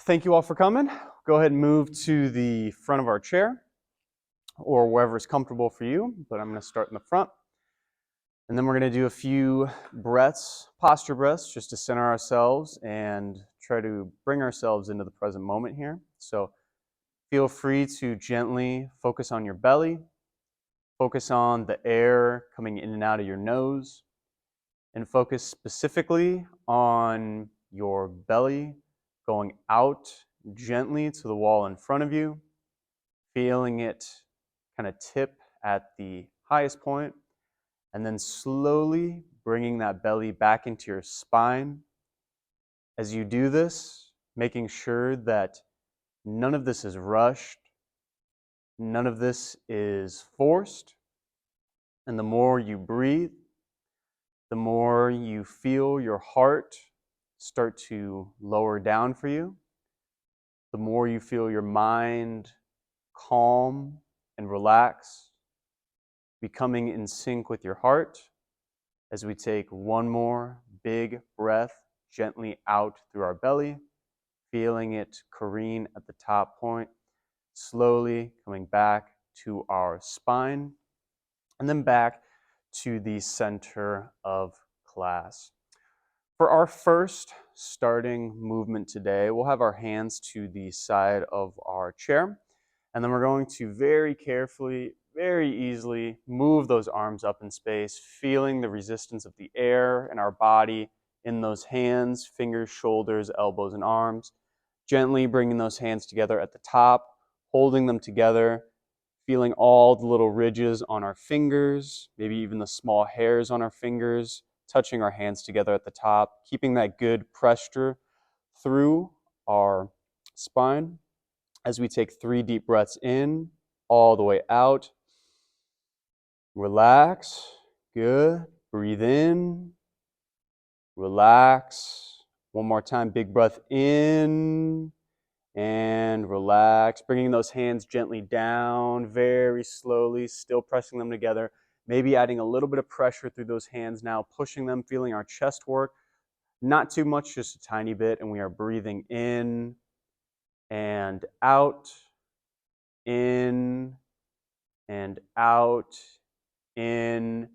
Thank you all for coming. Go ahead and move to the front of our chair or wherever is comfortable for you, but I'm going to start in the front. And then we're going to do a few breaths, posture breaths, just to center ourselves and try to bring ourselves into the present moment here. So feel free to gently focus on your belly, focus on the air coming in and out of your nose, and focus specifically on your belly going out gently to the wall in front of you, feeling it kind of tip at the highest point, and then slowly bringing that belly back into your spine. As you do this, making sure that none of this is rushed, none of this is forced, and the more you breathe, the more you feel your heart start to lower down for you, the more you feel your mind calm and relax, becoming in sync with your heart as we take one more big breath gently out through our belly, feeling it careen at the top point, slowly coming back to our spine, and then back to the center of class. For our first starting movement today, we'll have our hands to the side of our chair, and then we're going to very carefully, very easily move those arms up in space, feeling the resistance of the air in our body in those hands, fingers, shoulders, elbows, and arms. Gently bringing those hands together at the top, holding them together, feeling all the little ridges on our fingers, maybe even the small hairs on our fingers, touching our hands together at the top, keeping that good pressure through our spine as we take 3 deep breaths in, all the way out. Relax. Good. Breathe in. Relax. One more time. Big breath in and relax. Bringing those hands gently down, very slowly, still pressing them together. Maybe adding a little bit of pressure through those hands now, pushing them, feeling our chest work. Not too much, just a tiny bit. And we are breathing in and out, in and out, in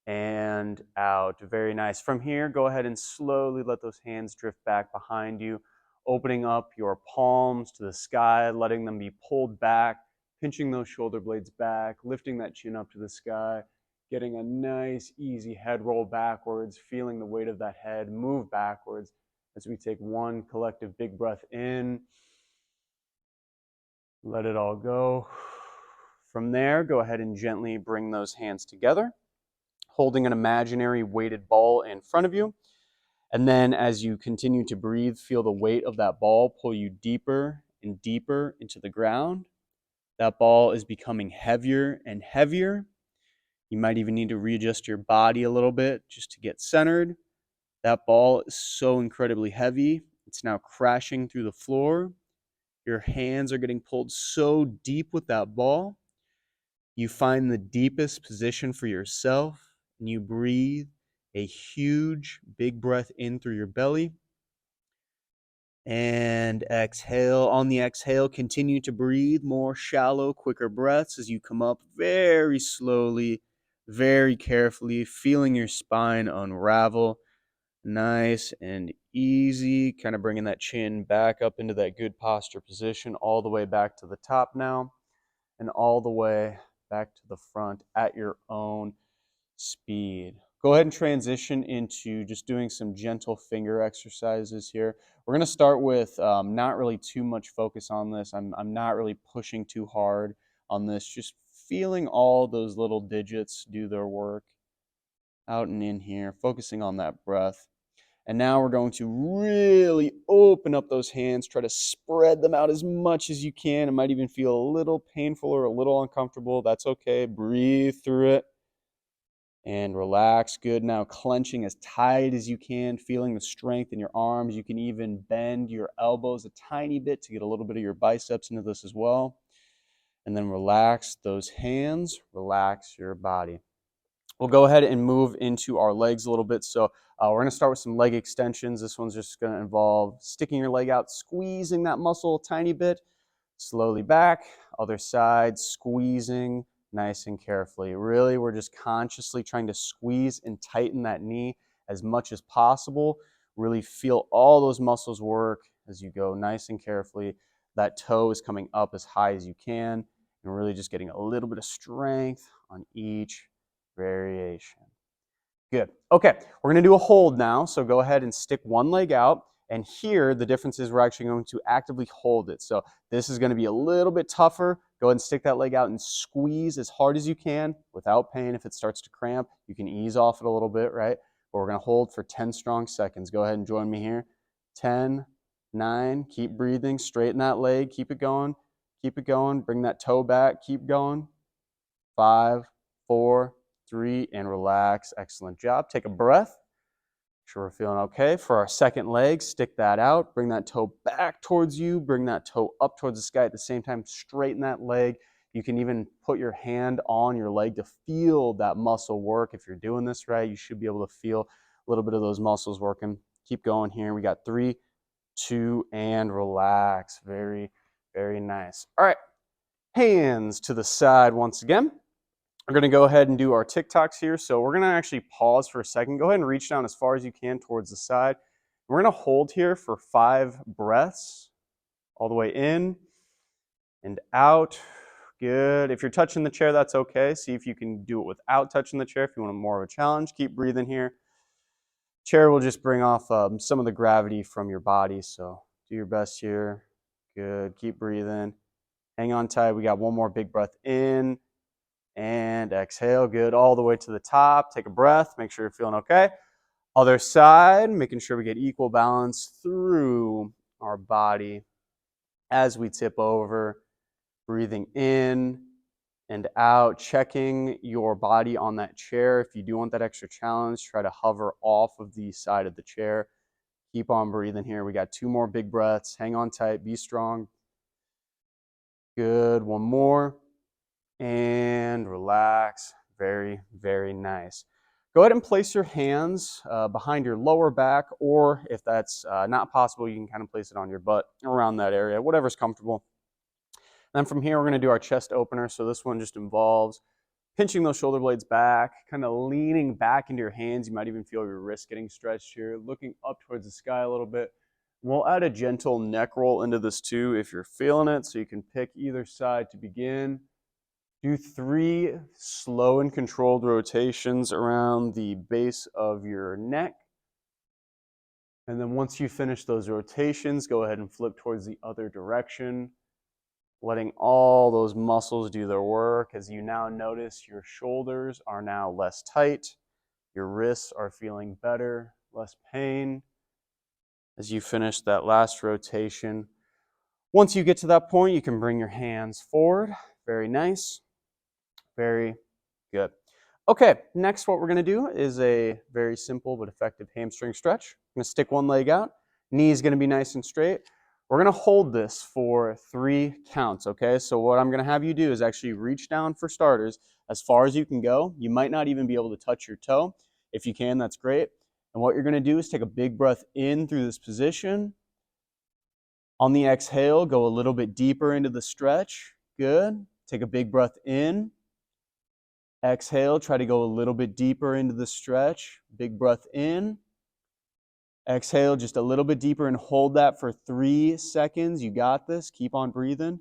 and out. Very nice. From here, go ahead and slowly let those hands drift back behind you, opening up your palms to the sky, letting them be pulled back, pinching those shoulder blades back, lifting that chin up to the sky, getting a nice, easy head roll backwards, feeling the weight of that head move backwards as we take one collective big breath in. Let it all go. From there, go ahead and gently bring those hands together, holding an imaginary weighted ball in front of you. And then as you continue to breathe, feel the weight of that ball pull you deeper and deeper into the ground. That ball is becoming heavier and heavier. You might even need to readjust your body a little bit just to get centered. That ball is so incredibly heavy. It's now crashing through the floor. Your hands are getting pulled so deep with that ball. You find the deepest position for yourself, and you breathe a huge, big breath in through your belly. And exhale. On the exhale, continue to breathe more shallow, quicker breaths as you come up very slowly, very carefully, feeling your spine unravel. Nice and easy, kind of bringing that chin back up into that good posture position, all the way back to the top now, and all the way back to the front at your own speed. Go ahead and transition into just doing some gentle finger exercises here. We're going to start with not really too much focus on this. I'm not really pushing too hard on this, just feeling all those little digits do their work out and in here, focusing on that breath. And now we're going to really open up those hands, try to spread them out as much as you can. It might even feel a little painful or a little uncomfortable. That's okay. Breathe through it and relax. Good. Now clenching as tight as you can, feeling the strength in your arms. You can even bend your elbows a tiny bit to get a little bit of your biceps into this as well. And then relax those hands, relax your body. We'll go ahead and move into our legs a little bit. So we're going to start with some leg extensions. This one's just going to involve sticking your leg out, squeezing that muscle a tiny bit, slowly back, other side, squeezing nice and carefully. Really, we're just consciously trying to squeeze and tighten that knee as much as possible. Really feel all those muscles work as you go nice and carefully. That toe is coming up as high as you can, and really just getting a little bit of strength on each variation. Good. Okay, we're going to do a hold now. So go ahead and stick one leg out. And here, the difference is we're actually going to actively hold it. So this is going to be a little bit tougher. Go ahead and stick that leg out and squeeze as hard as you can without pain. If it starts to cramp, you can ease off it a little bit, right? But we're going to hold for 10 strong seconds. Go ahead and join me here. 10, 9, keep breathing. Straighten that leg. Keep it going. Keep it going. Bring that toe back. Keep going. 5, 4, 3, and relax. Excellent job. Take a breath. Make sure we're feeling okay. For our second leg, stick that out. Bring that toe back towards you. Bring that toe up towards the sky. At the same time, straighten that leg. You can even put your hand on your leg to feel that muscle work. If you're doing this right, you should be able to feel a little bit of those muscles working. Keep going here. We got 3, 2, and relax. Very, very nice. All right. Hands to the side once again. We're going to go ahead and do our TikToks here. So we're going to actually pause for a second. Go ahead and reach down as far as you can towards the side. We're going to hold here for 5 breaths, all the way in and out. Good. If you're touching the chair, that's okay. See if you can do it without touching the chair if you want more of a challenge. Keep breathing here. Chair will just bring off some of the gravity from your body. So do your best here. Good. Keep breathing. Hang on tight. We got one more big breath in. And exhale, good, all the way to the top. Take a breath, make sure you're feeling okay. Other side, making sure we get equal balance through our body as we tip over. Breathing in and out, checking your body on that chair. If you do want that extra challenge, try to hover off of the side of the chair. Keep on breathing here. We got 2 more big breaths. Hang on tight, be strong. Good, one more. And relax. Very, very nice. Go ahead and place your hands behind your lower back, or if that's not possible, you can kind of place it on your butt around that area, whatever's comfortable. And then from here, we're going to do our chest opener. So this one just involves pinching those shoulder blades back, kind of leaning back into your hands. You might even feel your wrist getting stretched here, looking up towards the sky a little bit. We'll add a gentle neck roll into this too if you're feeling it, so you can pick either side to begin. Do 3 slow and controlled rotations around the base of your neck. And then once you finish those rotations, go ahead and flip towards the other direction, letting all those muscles do their work. As you now notice, your shoulders are now less tight, your wrists are feeling better, less pain. As you finish that last rotation, once you get to that point, you can bring your hands forward. Very nice. Very good. Okay, next what we're going to do is a very simple but effective hamstring stretch. I'm going to stick one leg out. Knee is going to be nice and straight. We're going to hold this for 3 counts, okay? So what I'm going to have you do is actually reach down for starters as far as you can go. You might not even be able to touch your toe. If you can, that's great. And what you're going to do is take a big breath in through this position. On the exhale, go a little bit deeper into the stretch. Good. Take a big breath in. Exhale, try to go a little bit deeper into the stretch. Big breath in. Exhale just a little bit deeper and hold that for 3 seconds. You got this. Keep on breathing.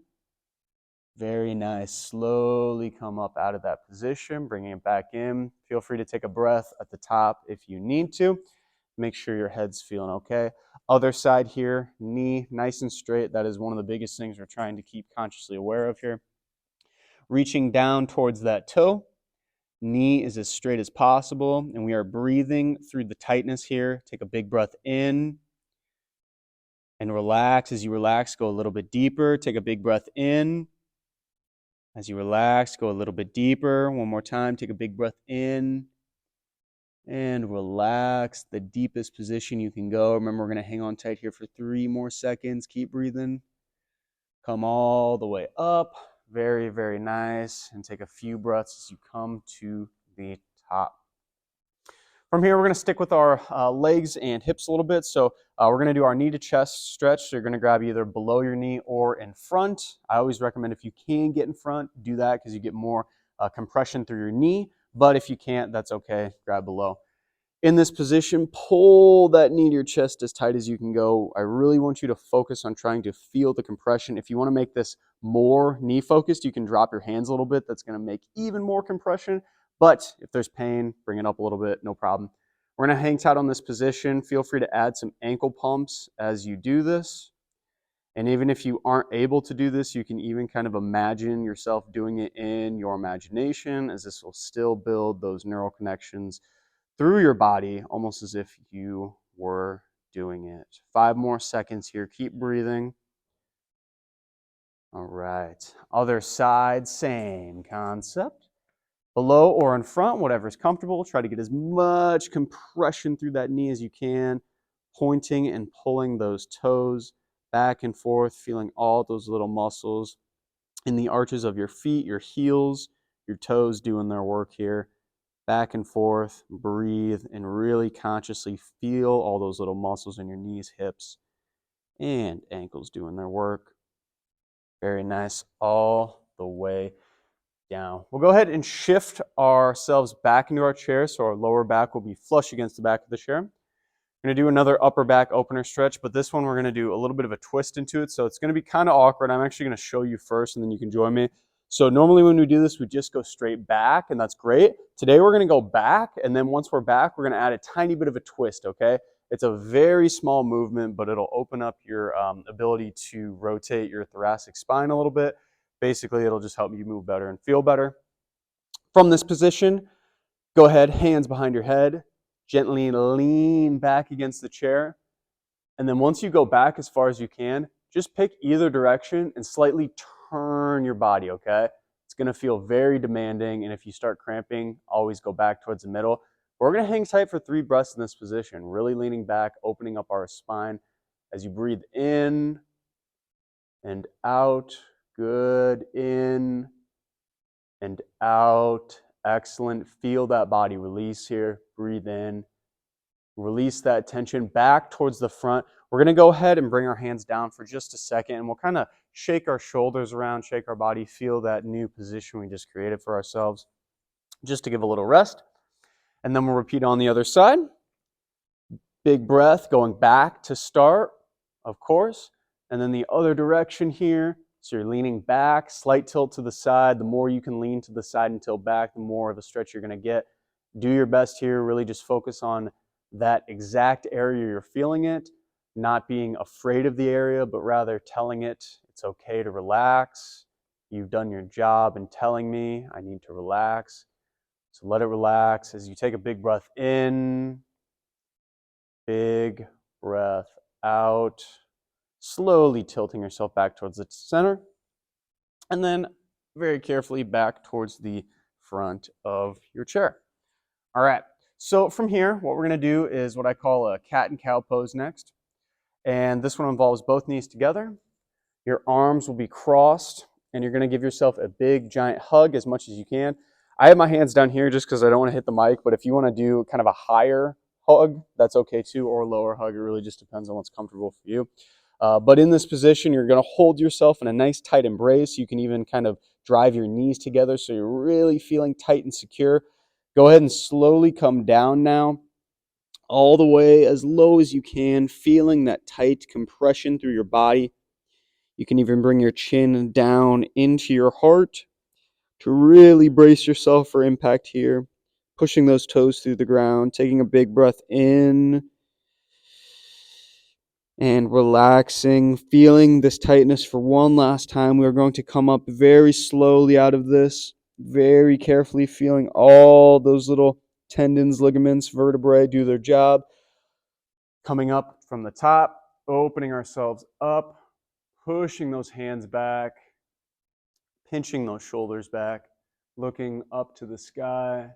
Very nice. Slowly come up out of that position, bringing it back in. Feel free to take a breath at the top if you need to. Make sure your head's feeling okay. Other side here, knee nice and straight. That is one of the biggest things we're trying to keep consciously aware of here. Reaching down towards that toe. Knee is as straight as possible, and we are breathing through the tightness here. Take a big breath in and relax. As you relax, go a little bit deeper. Take a big breath in. As you relax, go a little bit deeper. One more time, take a big breath in and relax. The deepest position you can go. Remember, we're going to hang on tight here for 3 more seconds. Keep breathing. Come all the way up. Very, very nice. And take a few breaths as you come to the top. From here, we're going to stick with our legs and hips a little bit. So we're going to do our knee to chest stretch. So you're going to grab either below your knee or in front. I always recommend if you can get in front, do that because you get more compression through your knee. But if you can't, that's okay. Grab below. In this position, pull that knee to your chest as tight as you can go. I really want you to focus on trying to feel the compression. If you want to make this more knee focused, you can drop your hands a little bit. That's going to make even more compression. But if there's pain, bring it up a little bit, no problem. We're going to hang tight on this position. Feel free to add some ankle pumps as you do this. And even if you aren't able to do this, you can even kind of imagine yourself doing it in your imagination, as this will still build those neural connections through your body, almost as if you were doing it. 5 more seconds here. Keep breathing. All right. Other side, same concept. Below or in front, whatever's comfortable. Try to get as much compression through that knee as you can, pointing and pulling those toes back and forth, feeling all those little muscles in the arches of your feet, your heels, your toes doing their work here. Back and forth, breathe, and really consciously feel all those little muscles in your knees, hips, and ankles doing their work. Very nice, all the way down. We'll go ahead and shift ourselves back into our chair so our lower back will be flush against the back of the chair. We're going to do another upper back opener stretch, but this one we're going to do a little bit of a twist into it, so it's going to be kind of awkward. I'm actually going to show you first, and then you can join me. So normally when we do this, we just go straight back, and that's great. Today we're going to go back, and then once we're back, we're going to add a tiny bit of a twist, okay? It's a very small movement, but it'll open up your ability to rotate your thoracic spine a little bit. Basically, it'll just help you move better and feel better. From this position, go ahead, hands behind your head, gently lean back against the chair. And then once you go back as far as you can, just pick either direction and slightly turn your body, okay? It's going to feel very demanding, and if you start cramping, always go back towards the middle. We're going to hang tight for 3 breaths in this position, really leaning back, opening up our spine as you breathe in and out. Good. In and out. Excellent. Feel that body release here. Breathe in. Release that tension back towards the front. We're going to go ahead and bring our hands down for just a second, and we'll kind of shake our shoulders around, shake our body, feel that new position we just created for ourselves, just to give a little rest. And then we'll repeat on the other side. Big breath going back to start, of course, and then the other direction here. So you're leaning back, slight tilt to the side. The more you can lean to the side and tilt back, the more of a stretch you're going to get. Do your best here. Really just focus on that exact area you're feeling it, not being afraid of the area, but rather telling it it's okay to relax. You've done your job in telling me I need to relax. So let it relax as you take a big breath in, big breath out, slowly tilting yourself back towards the center, and then very carefully back towards the front of your chair. All right, so from here, what we're going to do is what I call a cat and cow pose next. And this one involves both knees together. Your arms will be crossed, and you're going to give yourself a big, giant hug as much as you can. I have my hands down here just because I don't want to hit the mic, but if you want to do kind of a higher hug, that's okay too, or a lower hug. It really just depends on what's comfortable for you. But in this position, you're going to hold yourself in a nice tight embrace. You can even kind of drive your knees together so you're really feeling tight and secure. Go ahead and slowly come down now, all the way as low as you can, feeling that tight compression through your body. You can even bring your chin down into your heart to really brace yourself for impact here. Pushing those toes through the ground, taking a big breath in and relaxing, feeling this tightness for one last time. We're going to come up very slowly out of this, very carefully feeling all those little tendons, ligaments, vertebrae do their job. Coming up from the top, opening ourselves up, pushing those hands back, pinching those shoulders back, looking up to the sky,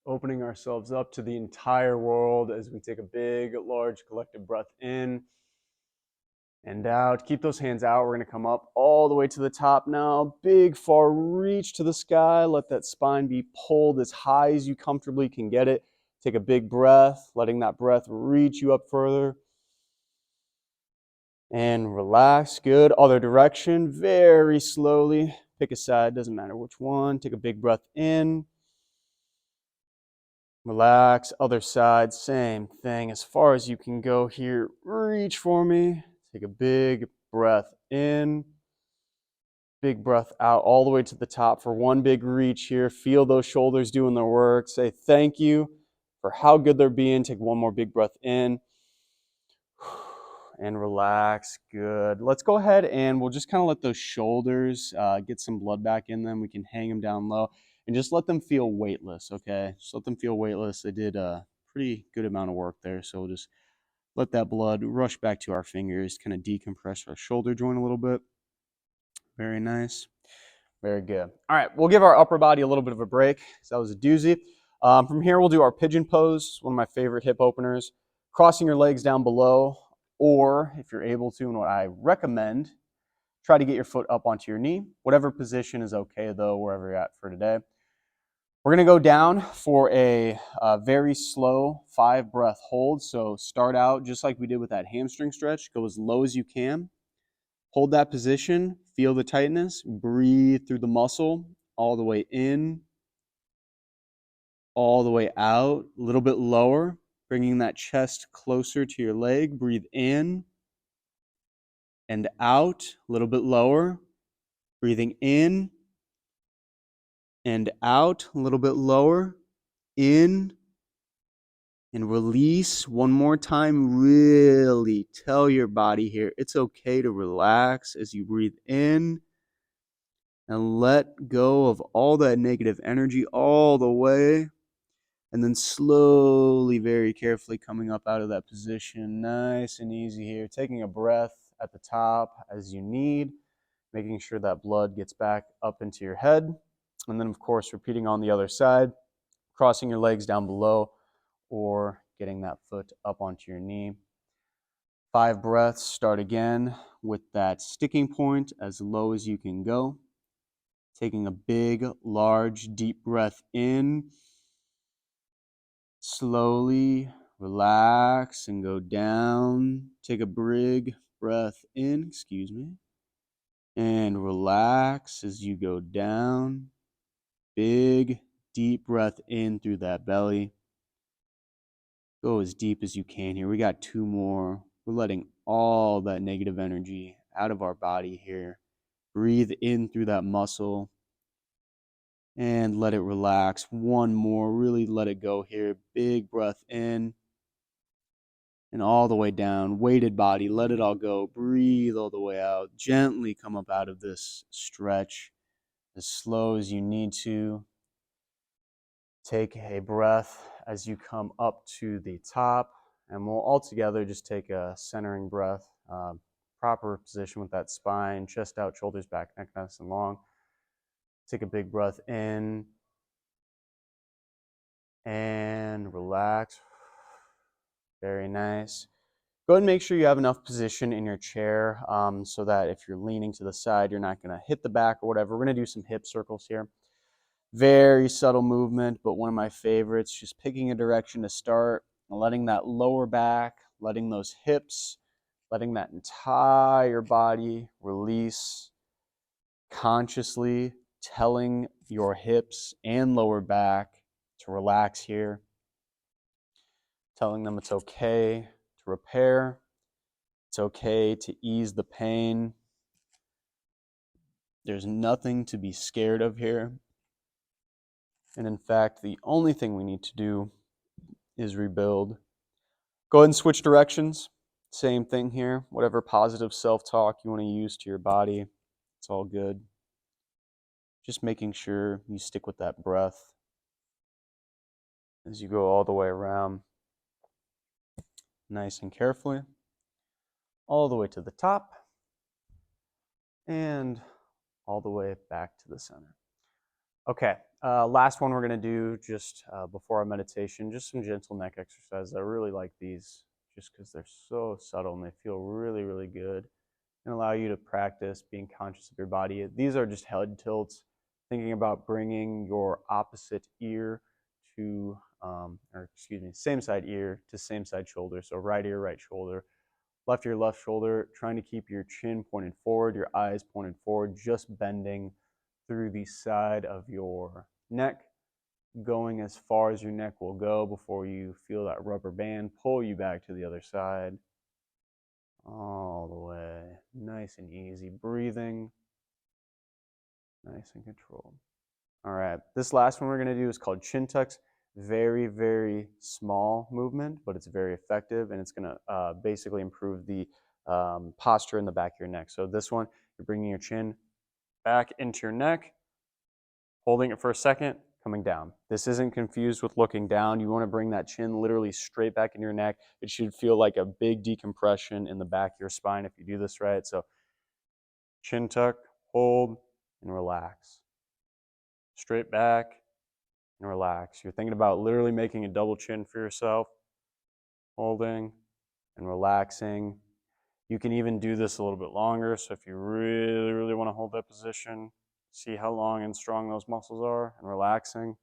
opening ourselves up to the entire world as we take a big, large collective breath in and out. Keep those hands out. We're going to come up all the way to the top now. Big far reach to the sky. Let that spine be pulled as high as you comfortably can get it. Take a big breath, letting that breath reach you up further. And relax. Good. Other direction. Very slowly. Pick a side. Doesn't matter which one. Take a big breath in. Relax. Other side. Same thing. As far as you can go here. Reach for me. Take a big breath in. Big breath out all the way to the top for one big reach here. Feel those shoulders doing their work. Say thank you for how good they're being. Take one more big breath in. And relax. Good. Let's go ahead and we'll just kind of let those shoulders get some blood back in them. We can hang them down low and just let them feel weightless, okay? Just let them feel weightless. They did a pretty good amount of work there, so we'll just let that blood rush back to our fingers, kind of decompress our shoulder joint a little bit. Very nice. Very good. All right, we'll give our upper body a little bit of a break. So that was a doozy. From here, we'll do our pigeon pose, one of my favorite hip openers. Crossing your legs down below, or if you're able to, and what I recommend, try to get your foot up onto your knee. Whatever position is okay, though, wherever you're at for today. We're going to go down for a very slow 5-breath hold. So start out just like we did with that hamstring stretch. Go as low as you can. Hold that position, feel the tightness, breathe through the muscle, all the way in, all the way out, a little bit lower, bringing that chest closer to your leg. Breathe in and out, a little bit lower, breathing in and out, a little bit lower, in and release. One more time, really tell your body here, it's okay to relax as you breathe in. And let go of all that negative energy all the way. And then slowly, very carefully coming up out of that position. Nice and easy here. Taking a breath at the top as you need. Making sure that blood gets back up into your head. And then, of course, repeating on the other side. Crossing your legs down below or getting that foot up onto your knee. 5 breaths. Start again with that sticking point as low as you can go. Taking a big, large, deep breath in. Slowly relax and go down. Take a big breath in, and relax as you go down. Big, deep breath in through that belly. Go as deep as you can here. We got 2 more. We're letting all that negative energy out of our body here. Breathe in through that muscle. And let it relax. 1 more. Really let it go here. Big breath in. And all the way down. Weighted body. Let it all go. Breathe all the way out. Gently come up out of this stretch as slow as you need to. Take a breath as you come up to the top. And we'll all together just take a centering breath. Proper position with that spine. Chest out, shoulders back, neck nice and long. Take a big breath in and relax. Very nice. Go ahead and make sure you have enough position in your chair so that if you're leaning to the side, you're not going to hit the back or whatever. We're going to do some hip circles here. Very subtle movement, but one of my favorites. Just picking a direction to start, and letting that lower back, letting those hips, letting that entire body release. Consciously telling your hips and lower back to relax here. Telling them it's okay to repair. It's okay to ease the pain. There's nothing to be scared of here. And in fact, the only thing we need to do is rebuild. Go ahead and switch directions. Same thing here. Whatever positive self-talk you want to use to your body, it's all good. Just making sure you stick with that breath as you go all the way around. Nice and carefully. All the way to the top. And all the way back to the center. Okay, last one we're going to do just before our meditation, just some gentle neck exercises. I really like these. just because they're so subtle and they feel really, really good, and allow you to practice being conscious of your body. These are just head tilts, thinking about bringing your opposite ear to, same side ear to same side shoulder. So right ear, right shoulder, left ear, left shoulder, trying to keep your chin pointed forward, your eyes pointed forward, just bending through the side of your neck, going as far as your neck will go before you feel that rubber band pull you back to the other side. All the way. Nice and easy. Breathing. Nice and controlled. All right. This last one we're going to do is called chin tucks. Very, very small movement, but it's very effective, and it's going to basically improve the posture in the back of your neck. So this one, you're bringing your chin back into your neck, holding it for a second, coming down. This isn't confused with looking down. You want to bring that chin literally straight back in your neck. It should feel like a big decompression in the back of your spine if you do this right. So chin tuck, hold, and relax. Straight back and relax. You're thinking about literally making a double chin for yourself. Holding and relaxing. You can even do this a little bit longer. So if you really, really want to hold that position, see how long and strong those muscles are and relaxing.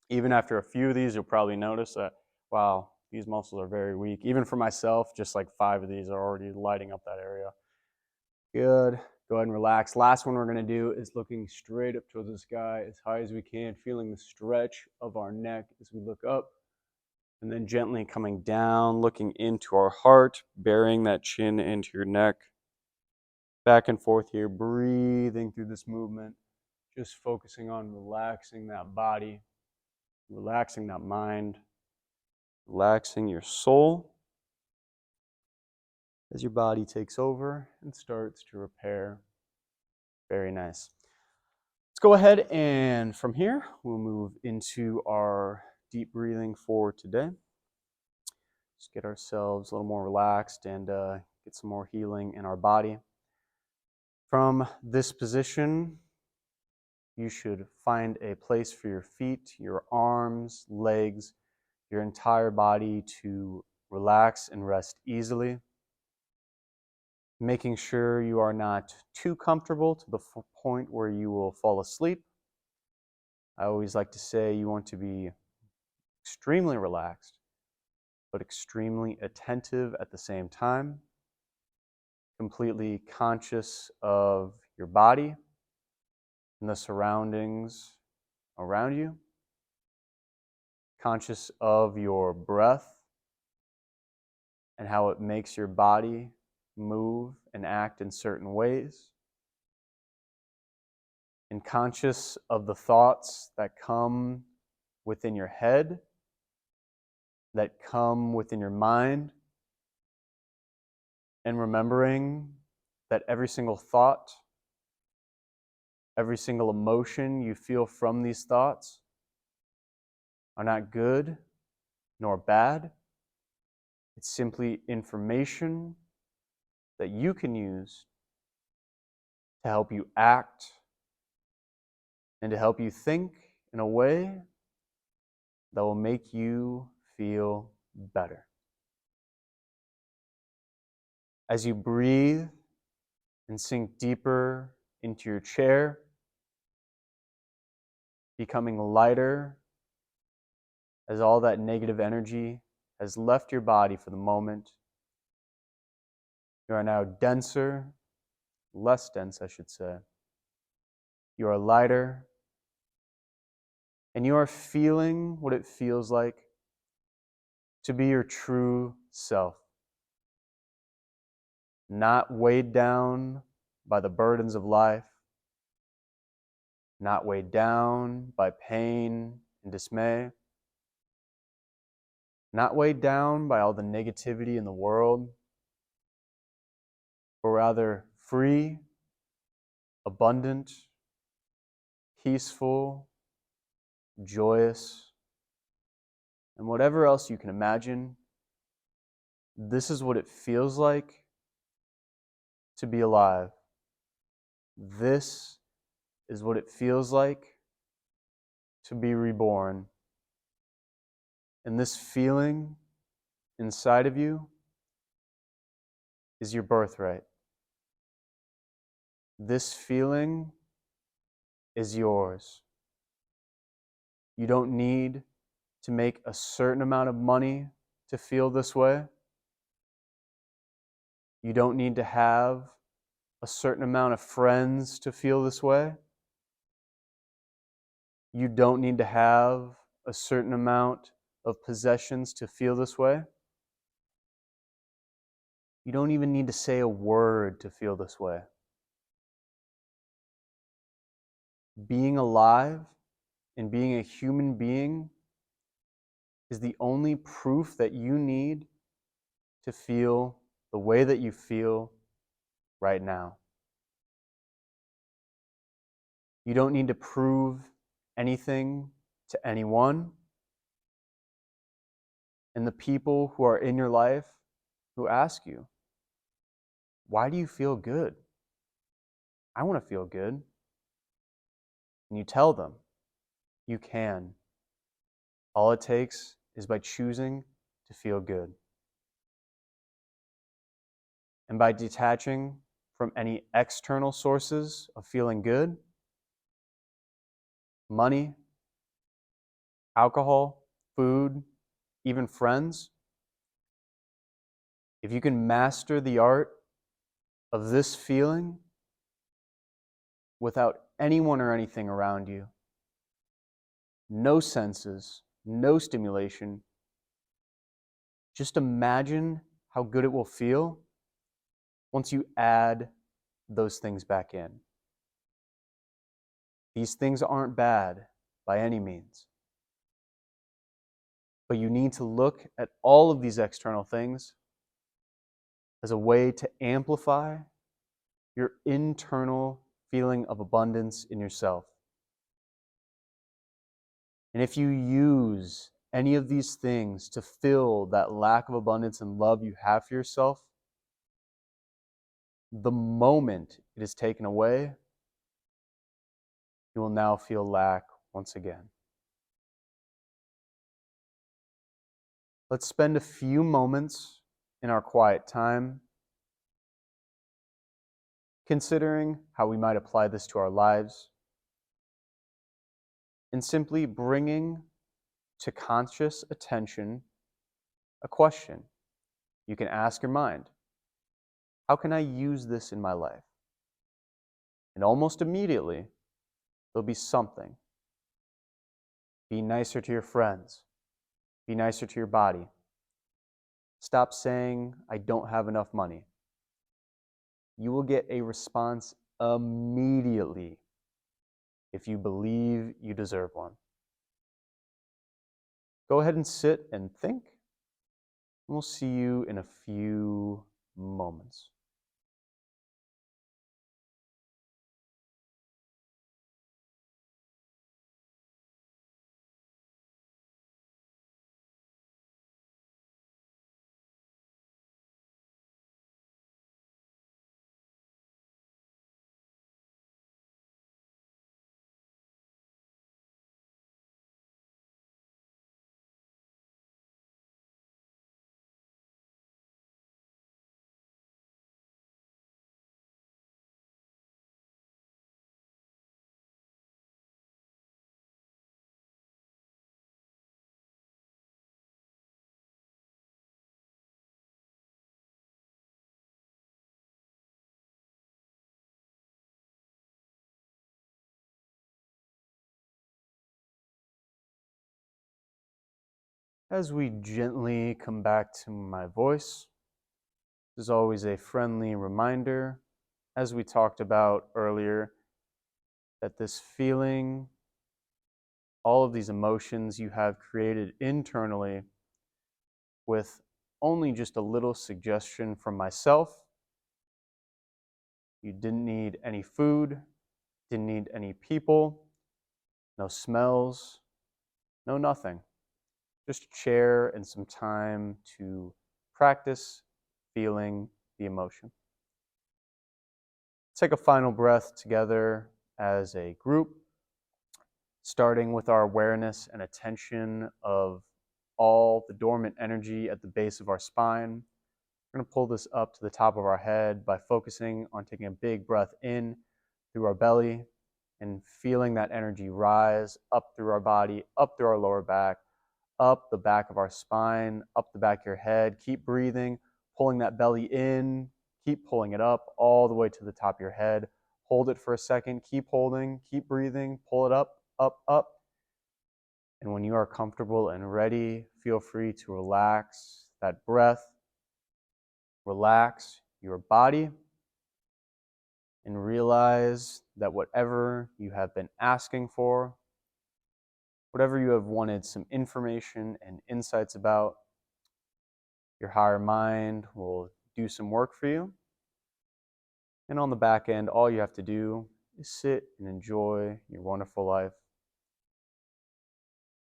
Even after a few of these, you'll probably notice that, wow, these muscles are very weak. Even for myself, just like 5 of these are already lighting up that area. Good. Go ahead and relax. Last one we're going to do is looking straight up towards the sky as high as we can, feeling the stretch of our neck as we look up. And then gently coming down, looking into our heart, burying that chin into your neck. Back and forth here, breathing through this movement, just focusing on relaxing that body, relaxing that mind, relaxing your soul as your body takes over and starts to repair. Very nice. Let's go ahead and from here, we'll move into our deep breathing for today. Just get ourselves a little more relaxed and get some more healing in our body. From this position, you should find a place for your feet, your arms, legs, your entire body to relax and rest easily. Making sure you are not too comfortable to the point where you will fall asleep. I always like to say you want to be extremely relaxed, but extremely attentive at the same time. Completely conscious of your body and the surroundings around you. Conscious of your breath and how it makes your body move and act in certain ways. And conscious of the thoughts that come within your head, that come within your mind, and remembering that every single thought, every single emotion you feel from these thoughts are not good nor bad. It's simply information that you can use to help you act and to help you think in a way that will make you feel better. As you breathe and sink deeper into your chair, becoming lighter as all that negative energy has left your body for the moment. You are now denser, less dense, I should say. You are lighter, and you are feeling what it feels like to be your true self. Not weighed down by the burdens of life, not weighed down by pain and dismay, not weighed down by all the negativity in the world, but rather free, abundant, peaceful, joyous, and whatever else you can imagine. This is what it feels like to be alive. This is what it feels like to be reborn. And this feeling inside of you is your birthright. This feeling is yours. You don't need to make a certain amount of money to feel this way. You don't need to have a certain amount of friends to feel this way. You don't need to have a certain amount of possessions to feel this way. You don't even need to say a word to feel this way. Being alive and being a human being is the only proof that you need to feel the way that you feel right now. You don't need to prove anything to anyone. And the people who are in your life who ask you, why do you feel good? I want to feel good. And you tell them, you can. All it takes is by choosing to feel good. And by detaching from any external sources of feeling good, money, alcohol, food, even friends, if you can master the art of this feeling without anyone or anything around you, no senses, no stimulation, just imagine how good it will feel once you add those things back in. These things aren't bad by any means. But you need to look at all of these external things as a way to amplify your internal feeling of abundance in yourself. And if you use any of these things to fill that lack of abundance and love you have for yourself, the moment it is taken away, you will now feel lack once again. Let's spend a few moments in our quiet time considering how we might apply this to our lives and simply bringing to conscious attention a question. You can ask your mind, how can I use this in my life? And almost immediately, there'll be something. Be nicer to your friends. Be nicer to your body. Stop saying, I don't have enough money. You will get a response immediately if you believe you deserve one. Go ahead and sit and think. We'll see you in a few moments. As we gently come back to my voice, there's always a friendly reminder, as we talked about earlier, that this feeling, all of these emotions you have created internally with only just a little suggestion from myself. You didn't need any food, didn't need any people, no smells, no nothing. Just a chair and some time to practice feeling the emotion. Take a final breath together as a group, starting with our awareness and attention of all the dormant energy at the base of our spine. We're going to pull this up to the top of our head by focusing on taking a big breath in through our belly and feeling that energy rise up through our body, up through our lower back, up the back of our spine, up the back of your head. Keep breathing, pulling that belly in, keep pulling it up all the way to the top of your head. Hold it for a second, keep holding, keep breathing, pull it up, up, up. And when you are comfortable and ready, feel free to relax that breath, relax your body, and realize that whatever you have been asking for, whatever you have wanted some information and insights about, your higher mind will do some work for you. And on the back end, all you have to do is sit and enjoy your wonderful life.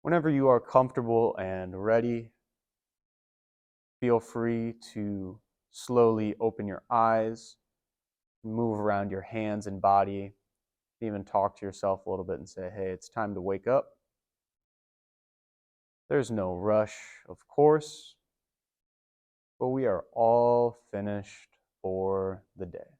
Whenever you are comfortable and ready, feel free to slowly open your eyes, move around your hands and body, even talk to yourself a little bit and say, hey, it's time to wake up. There's no rush, of course, but we are all finished for the day.